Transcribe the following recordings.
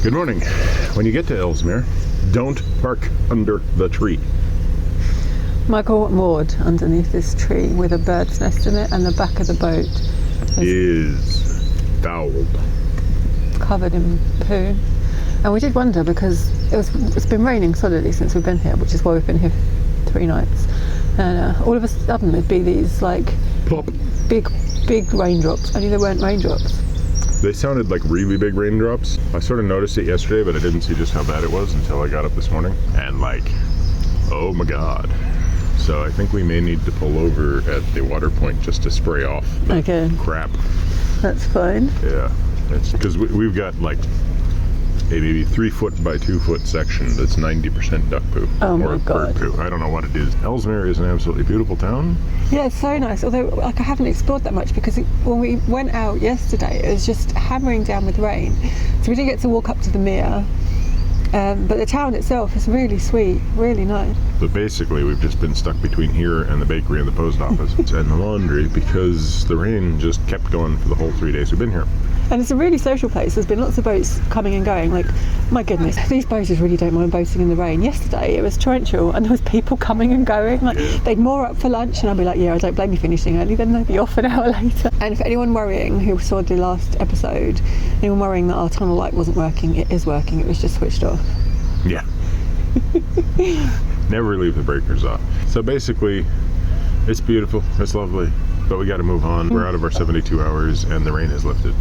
Good morning. When you get to Ellesmere, don't park under the tree. Michael moored underneath this tree with a bird's nest in it, and the back of the boat is fouled, covered in poo. And we did wonder, because it's been raining solidly since we've been here, which is why we've been here 3 nights. And all of a sudden there'd be these like plop, big raindrops, only they weren't raindrops. They sounded like really big raindrops. I sort of noticed it yesterday, but I didn't see just how bad it was until I got up this morning. And like, oh my God. So I think we may need to pull over at the water point just to spray off the crap. That's fine. Yeah, it's because we've got like a maybe 3-foot by 2-foot section that's 90% duck poo. Oh my God. Bird poo. I don't know what it is. Ellesmere is an absolutely beautiful town. Yeah, it's so nice. Although like I haven't explored that much because when we went out yesterday, it was just hammering down with rain, so we didn't get to walk up to the mere. But the town itself is really sweet, really nice. But basically, we've just been stuck between here and the bakery and the post office and the laundry because the rain just kept going for the whole 3 days we've been here. And it's a really social place. There's been lots of boats coming and going. Like, my goodness, these boaters really don't mind boating in the rain. Yesterday it was torrential and there was people coming and going. Like, they'd moor up for lunch and I'd be like, yeah, I don't blame you finishing early. Then they'd be off an hour later. And for anyone worrying who saw the last episode, anyone worrying that our tunnel light wasn't working, it is working. It was just switched off. Yeah. Never leave the breakers off. So basically, it's beautiful, it's lovely, but we got to move on. We're out of our 72 hours and the rain has lifted.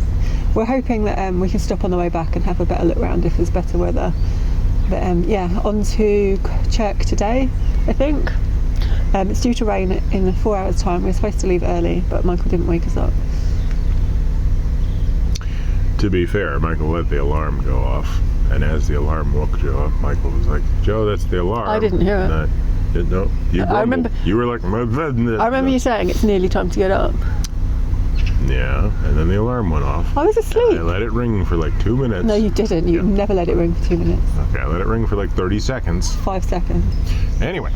We're hoping that we can stop on the way back and have a better look around if there's better weather. But yeah, on to Chirk today, I think. It's due to rain in 4 hours' time. We're supposed to leave early, but Michael didn't wake us up. To be fair, Michael let the alarm go off, and as the alarm woke Joe up, Michael was like, Joe, that's the alarm. I didn't hear it. No, you grumbled. I remember. You were like, I remember you saying it's nearly time to get up. Yeah, and then the alarm went off. I was asleep. I let it ring for like 2 minutes. No, you didn't. You never let it ring for 2 minutes. Okay, I let it ring for like 30 seconds. 5 seconds. Anyway,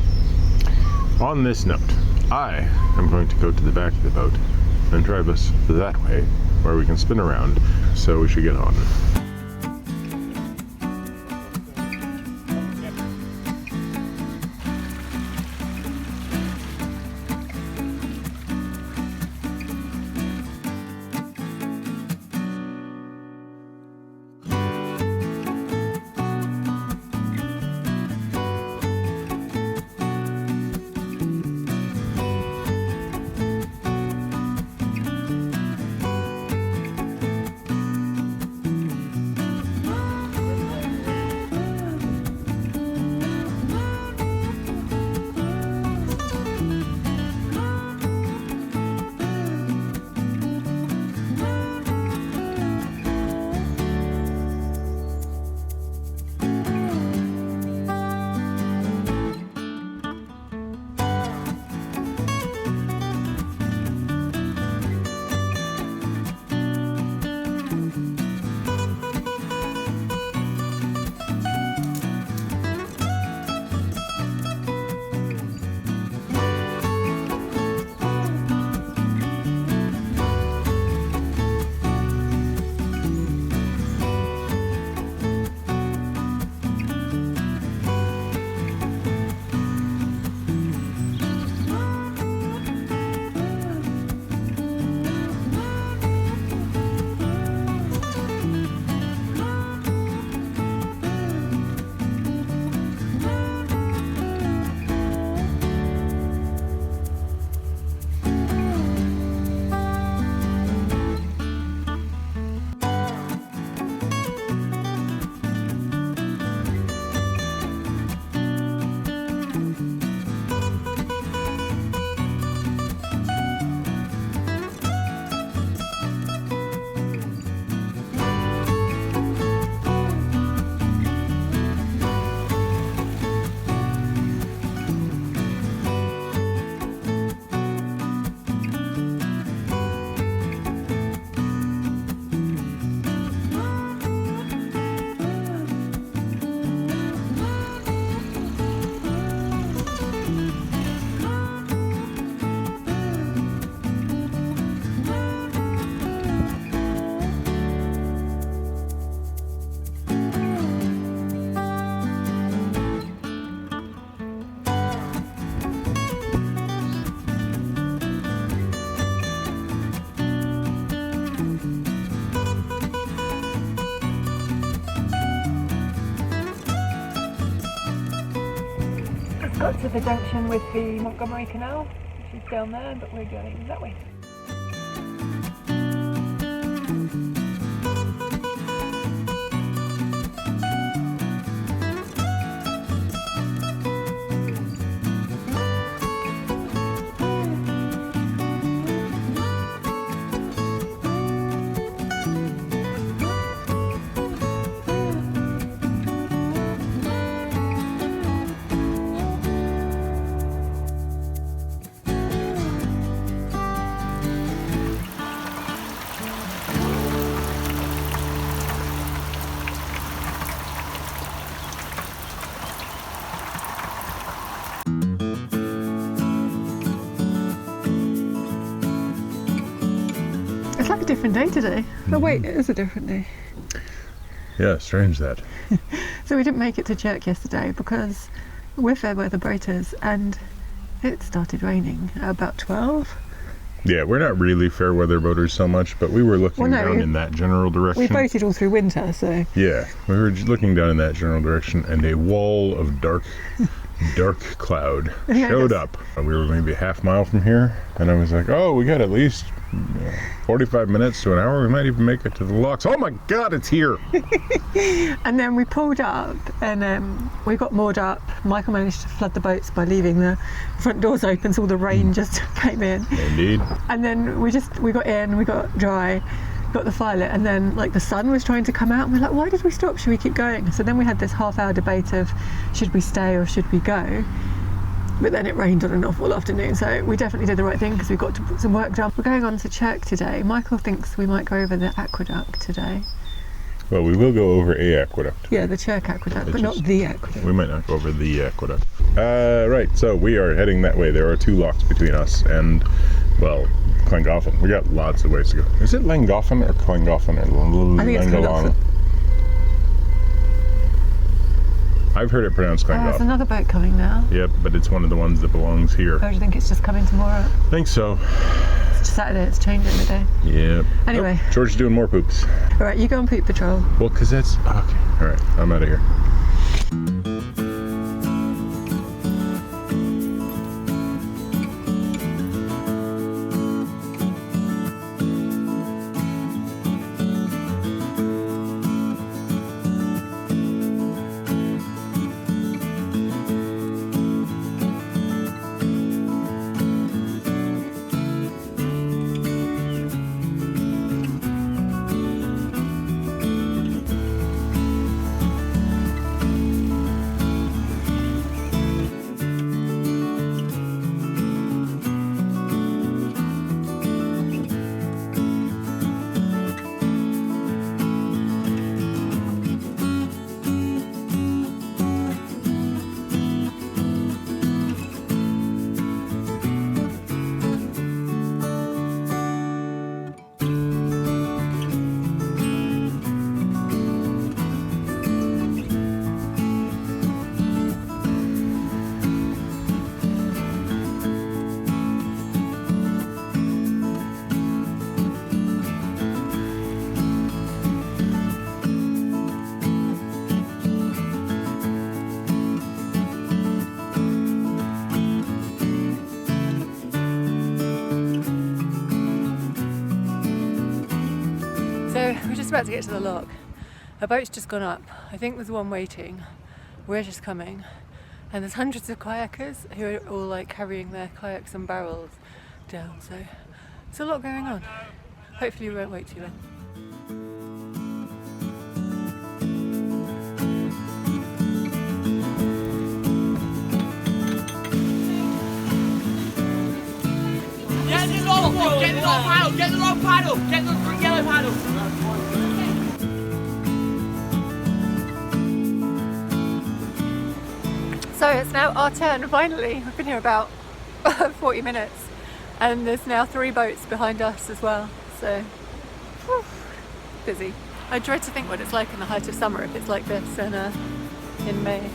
on this note, I am going to go to the back of the boat and drive us that way, where we can spin around, so we should get on. got to the junction with the Montgomery Canal, which is down there, but we're going that way. It's like a different day today. Oh wait, it is a different day. Yeah, strange that. So we didn't make it to Chirk yesterday because we're fair weather boaters and it started raining at about 12. Yeah, we're not really fair weather boaters so much, but we were looking down in that general direction. We boated all through winter, so... Yeah, we were looking down in that general direction and a wall of dark cloud showed up. We were maybe a half mile from here and I was like, oh, we got at least 45 minutes to an hour. We might even make it to the locks. Oh my God, it's here. And then we pulled up and we got moored up. Michael managed to flood the boats by leaving the front doors open, so all the rain just came in. Indeed. And then we got in, we got dry, got the fire lit, and then like the sun was trying to come out and we're like, why did we stop? Should we keep going? So then we had this half-hour debate of should we stay or should we go? But then it rained on and off all afternoon, so we definitely did the right thing because we got to put some work done. We're going on to Chirk today. Michael thinks we might go over the aqueduct today. Well, we will go over a aqueduct. Yeah, the Chirk Aqueduct, but not the aqueduct. We might not go over the aqueduct. Right, so we are heading that way. There are two locks between us and, well, Llangollen. We got lots of ways to go. Is it Llangollen or Llangollen or I think it's Llangollen. I've heard it pronounced Llangollen. There's another boat coming now. Yep, but it's one of the ones that belongs here. Oh, do you think it's just coming tomorrow? I think so. It's Saturday, it's changing the day. Yep. Anyway. Oh, George is doing more poops. All right, you go on poop patrol. Well, because that's... Okay, all right, I'm out of here. So we're just about to get to the lock. A boat's just gone up. I think there's one waiting. We're just coming. And there's hundreds of kayakers who are all like carrying their kayaks and barrels down. So there's a lot going on. Hopefully we won't wait too long. Get the long paddle, get the long paddle, get the yellow paddle. So it's now our turn, finally. We've been here about 40 minutes and there's now 3 boats behind us as well. So, whew, busy. I dread to think what it's like in the height of summer if it's like this in May.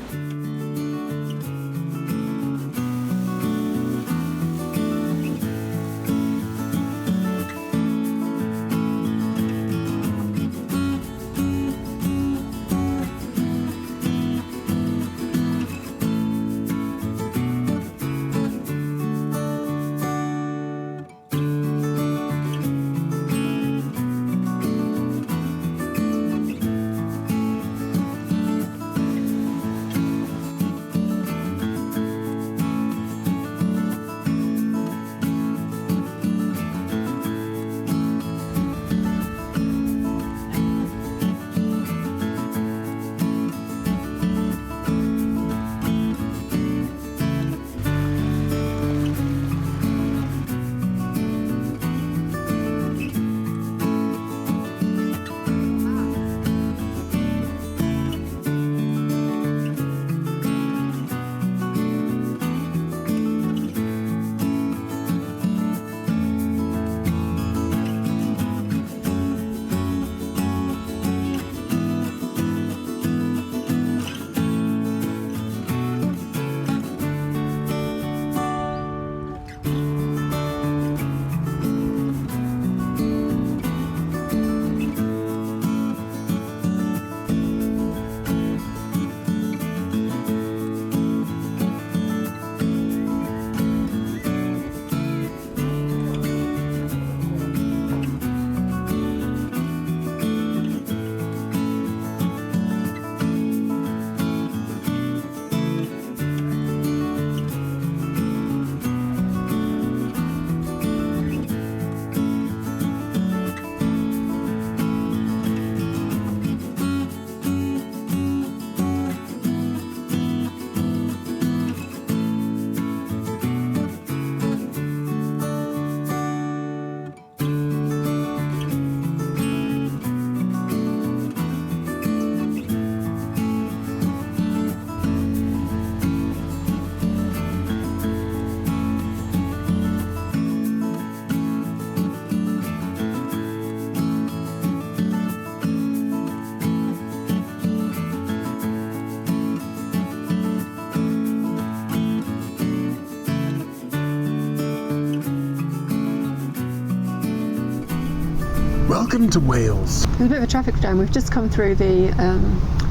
Welcome to Wales. There's a bit of a traffic jam. We've just come through the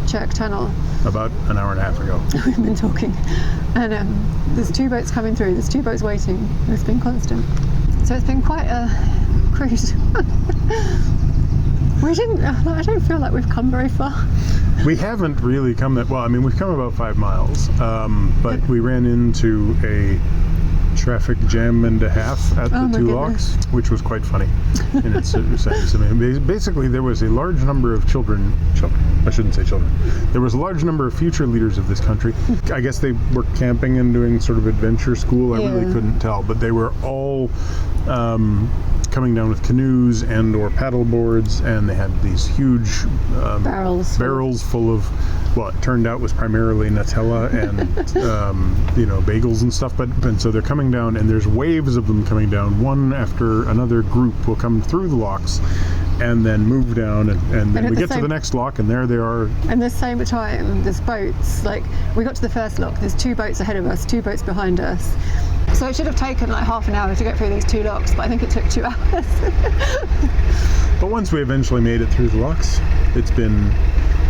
Chirk Tunnel. About an hour and a half ago. We've been talking. And there's 2 boats coming through. There's 2 boats waiting. It's been constant. So it's been quite a cruise. I don't feel like we've come very far. We haven't really come that well. I mean, we've come about 5 miles, but we ran into a traffic jam and a half at the 2 locks, which was quite funny in its sense. I mean, basically, there was a large number of children. I shouldn't say children. There was a large number of future leaders of this country. I guess they were camping and doing sort of adventure school. I really couldn't tell, but they were all coming down with canoes and or paddle boards, and they had these huge barrels full of what turned out was primarily Nutella and bagels and stuff. But so they're coming down, and there's waves of them coming down. One after another group will come through the locks and then move down, and then we get to the next lock, and there they are. And the same time, there's boats. Like, we got to the first lock, there's 2 boats ahead of us, 2 boats behind us. So it should have taken like half an hour to get through these 2 locks, but I think it took 2 hours. But once we eventually made it through the locks, it's been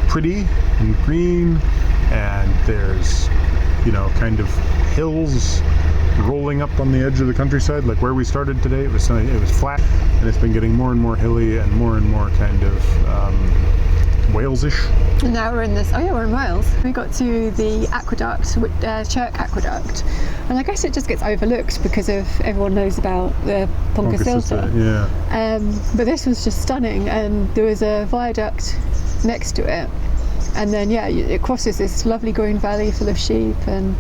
pretty and green, and there's, kind of hills rolling up on the edge of the countryside. Like where we started today, it was flat, and it's been getting more and more hilly and more kind of Wales-ish. And now we're in this, we're in Wales. We got to the aqueduct, Chirk Aqueduct, and I guess it just gets overlooked because everyone knows about the Poncasilta. Yeah. But this was just stunning, and there was a viaduct next to it, and then it crosses this lovely green valley full of sheep, and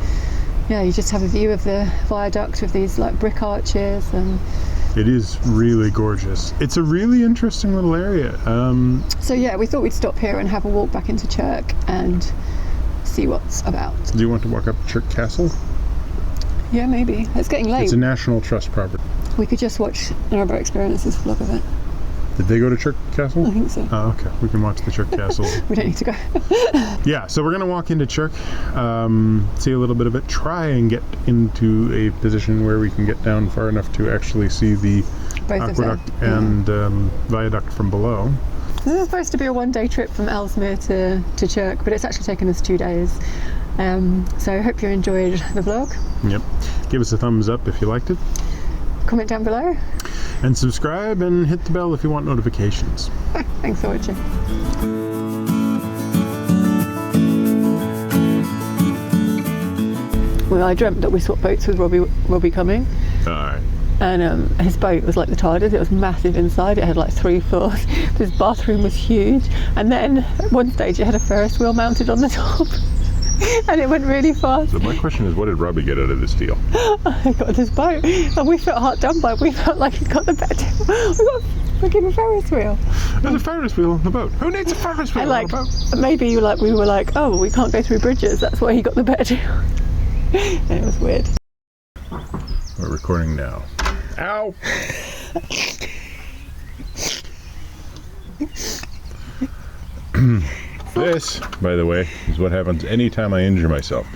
you just have a view of the viaduct with these like brick arches, and it is really gorgeous. It's a really interesting little area. So we thought we'd stop here and have a walk back into Chirk and see what's about. Do you want to walk up to Chirk Castle? Yeah, maybe. It's getting late. It's a National Trust property. We could just watch Narrowboat Experience's vlog of it. Did they go to Chirk Castle? I think so. Oh, okay. We can watch the Chirk Castle. We don't need to go. Yeah, so we're going to walk into Chirk, see a little bit of it, try and get into a position where we can get down far enough to actually see the aqueduct and viaduct from below. This is supposed to be a 1-day trip from Ellesmere to Chirk, but it's actually taken us 2 days. So I hope you enjoyed the vlog. Yep. Give us a thumbs up if you liked it. Comment down below. And subscribe and hit the bell if you want notifications. Thanks for watching. Well, I dreamt that we swapped boats with Robbie coming. Alright. And his boat was like the TARDIS. It was massive inside. It had like 3 floors. His bathroom was huge. And then at one stage it had a Ferris wheel mounted on the top. And it went really fast. So my question is, what did Robbie get out of this deal? I got this boat, and we felt hard done by. We felt like he got the better deal. We got freaking Ferris wheel. There's a Ferris wheel on the boat. Who needs a Ferris wheel on a boat? Maybe we were like, oh, we can't go through bridges. That's why he got the better deal. And it was weird. We're recording now. Ow! This, by the way, is what happens anytime I injure myself.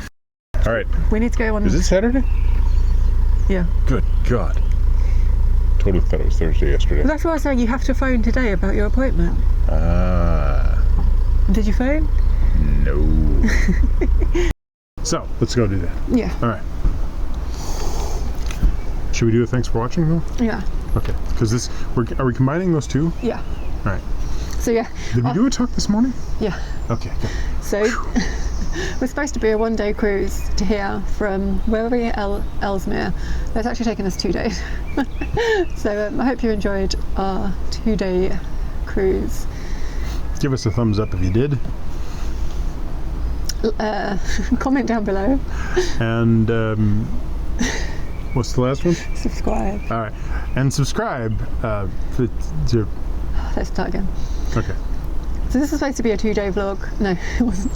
All right. We need to go on. Is it Saturday? Yeah. Good God. Totally thought it was Thursday yesterday. That's why I say you have to phone today about your appointment. Ah. Did you phone? No. So, let's go do that. Yeah. All right. Should we do a thanks for watching though? Yeah. Okay. Because are we combining those two? Yeah. All right. So yeah. Did we do a talk this morning? Yeah. Okay, good. So we're supposed to be a 1-day cruise to here from where were we? Ellesmere. It's actually taken us 2 days. So I hope you enjoyed our 2-day cruise. Give us a thumbs up if you did. Comment down below. And what's the last one? Subscribe. All right. And subscribe Let's start again. Okay. So this was supposed to be a 2-day vlog. No, it wasn't.